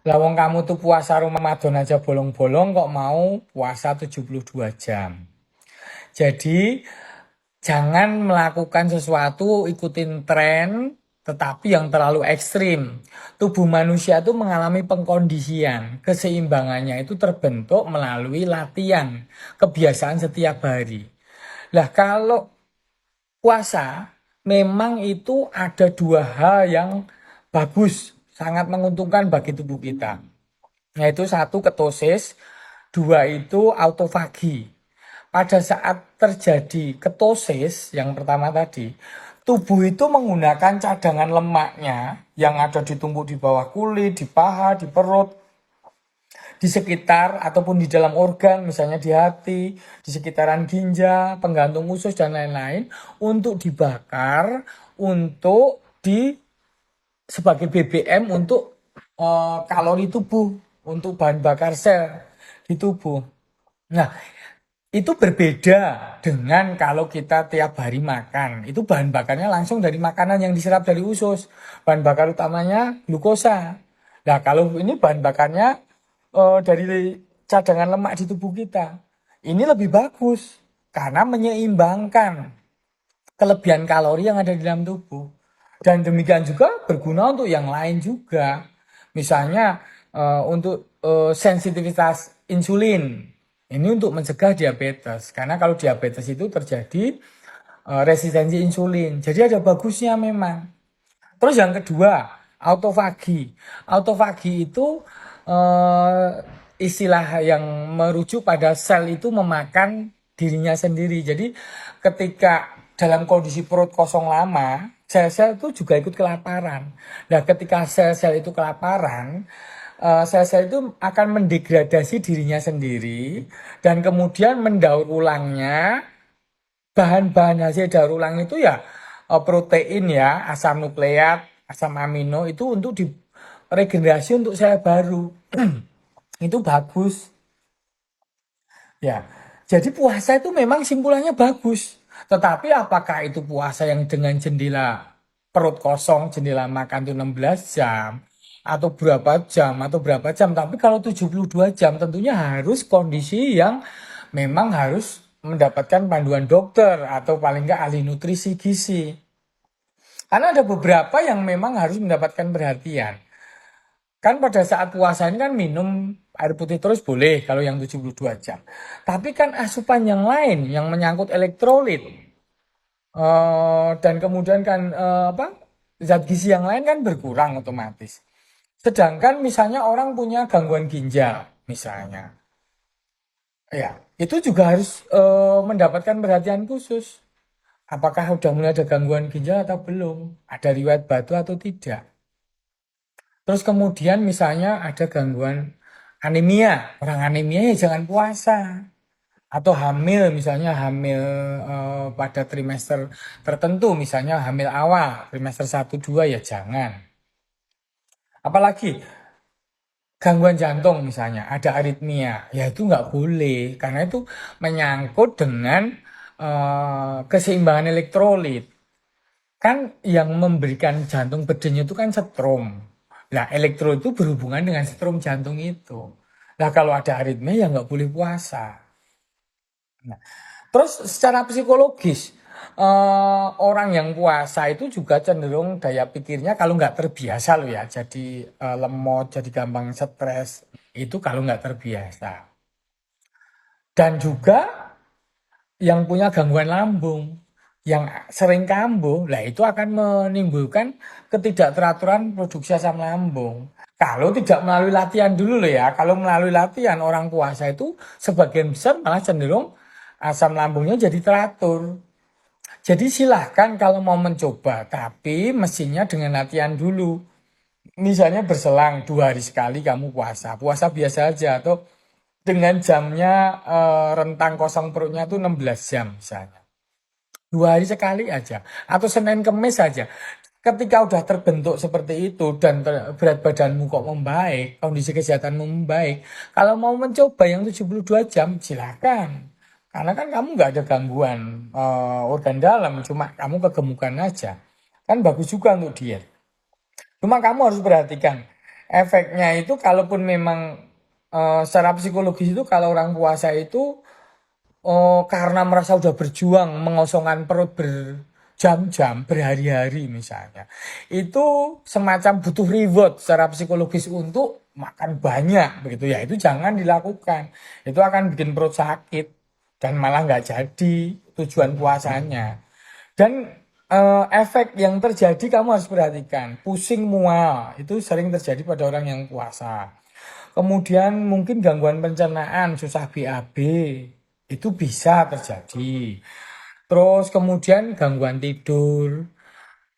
Lah wong kamu tuh puasa Ramadan aja bolong-bolong kok mau puasa 72 jam. Jadi jangan melakukan sesuatu ikutin tren tetapi yang terlalu ekstrim. Tubuh manusia itu mengalami pengkondisian. Keseimbangannya itu terbentuk melalui latihan, kebiasaan setiap hari. Lah kalau puasa memang itu ada dua hal yang bagus, sangat menguntungkan bagi tubuh kita. Yaitu satu ketosis, dua itu autofagi. Pada saat terjadi ketosis yang pertama tadi, tubuh itu menggunakan cadangan lemaknya yang ada ditumpuk di bawah kulit, di paha, di perut, di sekitar ataupun di dalam organ, misalnya di hati, di sekitaran ginjal, penggantung usus dan lain-lain untuk dibakar untuk di sebagai BBM untuk kalori tubuh, untuk bahan bakar sel di tubuh. Nah, itu berbeda dengan kalau kita tiap hari makan. Itu bahan bakarnya langsung dari makanan yang diserap dari usus. Bahan bakar utamanya glukosa. Nah, kalau ini bahan bakarnya dari cadangan lemak di tubuh kita. Ini lebih bagus karena menyeimbangkan kelebihan kalori yang ada di dalam tubuh. Dan demikian juga berguna untuk yang lain juga. Misalnya untuk sensitivitas insulin. Ini untuk mencegah diabetes. Karena kalau diabetes itu terjadi resistensi insulin. Jadi ada bagusnya memang. Terus yang kedua, autofagi. Autofagi itu istilah yang merujuk pada sel itu memakan dirinya sendiri. Jadi ketika dalam kondisi perut kosong lama, sel-sel itu juga ikut kelaparan. Nah, ketika sel-sel itu kelaparan, sel-sel itu akan mendegradasi dirinya sendiri dan kemudian mendaur ulangnya. Bahan-bahan hasil daur ulang itu ya protein ya, asam nukleat, asam amino itu untuk diregenerasi untuk sel baru. Itu bagus. Ya. Jadi puasa itu memang simpulannya bagus. Tetapi apakah itu puasa yang dengan jendela perut kosong, jendela makan itu 16 jam atau berapa jam atau berapa jam. Tapi kalau 72 jam tentunya harus kondisi yang memang harus mendapatkan panduan dokter atau paling nggak ahli nutrisi gizi. Karena ada beberapa yang memang harus mendapatkan perhatian. Kan pada saat puasa ini kan minum air putih terus boleh kalau yang 72 jam. Tapi kan asupan yang lain yang menyangkut elektrolit dan kemudian kan zat gizi yang lain kan berkurang otomatis. Sedangkan misalnya orang punya gangguan ginjal misalnya. Ya, itu juga harus mendapatkan perhatian khusus. Apakah sudah mulai ada gangguan ginjal atau belum? Ada riwayat batu atau tidak? Terus kemudian misalnya ada gangguan anemia. Orang anemia ya jangan puasa. Atau hamil, misalnya hamil pada trimester tertentu, misalnya hamil awal, trimester 1-2 ya jangan. Apalagi gangguan jantung misalnya, ada aritmia, ya itu nggak boleh. Karena itu menyangkut dengan keseimbangan elektrolit. Kan yang memberikan jantung berdenyut itu kan setrum. Nah, elektro itu berhubungan dengan setrum jantung itu. Nah, kalau ada aritmia ya nggak boleh puasa. Nah, terus secara psikologis, orang yang puasa itu juga cenderung daya pikirnya kalau nggak terbiasa loh ya, jadi lemot, jadi gampang stres. Itu kalau nggak terbiasa. Dan juga yang punya gangguan lambung, yang sering kambuh, lah itu akan menimbulkan ketidakteraturan produksi asam lambung. Kalau tidak melalui latihan dulu loh ya, kalau melalui latihan orang puasa itu sebagian besar malah cenderung asam lambungnya jadi teratur. Jadi silahkan kalau mau mencoba, tapi mestinya dengan latihan dulu. Misalnya berselang 2 hari sekali kamu puasa, puasa biasa aja atau dengan jamnya rentang kosong perutnya itu 16 jam misalnya. 2 hari sekali aja atau Senin Kemis saja. Ketika udah terbentuk seperti itu dan berat badanmu kok membaik, kondisi kesehatanmu membaik, kalau mau mencoba yang 72 jam silakan. Karena kan kamu nggak ada gangguan organ dalam, cuma kamu kegemukan aja. Kan bagus juga untuk diet. Cuma kamu harus perhatikan, Efeknya itu kalaupun memang secara psikologis itu kalau orang puasa itu karena merasa udah berjuang mengosongkan perut berjam-jam, berhari-hari misalnya. Itu semacam butuh reward secara psikologis untuk makan banyak begitu ya. Itu jangan dilakukan. Itu akan bikin perut sakit dan malah nggak jadi tujuan puasanya. Dan efek yang terjadi kamu harus perhatikan. Pusing mual itu sering terjadi pada orang yang puasa. Kemudian mungkin gangguan pencernaan, susah BAB, itu bisa terjadi. Terus kemudian gangguan tidur.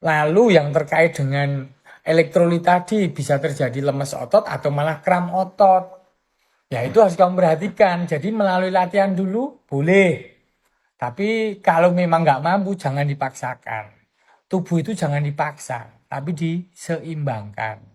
Lalu yang terkait dengan elektrolit tadi bisa terjadi lemes otot atau malah kram otot. Ya itu harus kamu perhatikan. Jadi melalui latihan dulu boleh. Tapi kalau memang nggak mampu jangan dipaksakan. Tubuh itu jangan dipaksa, tapi diseimbangkan.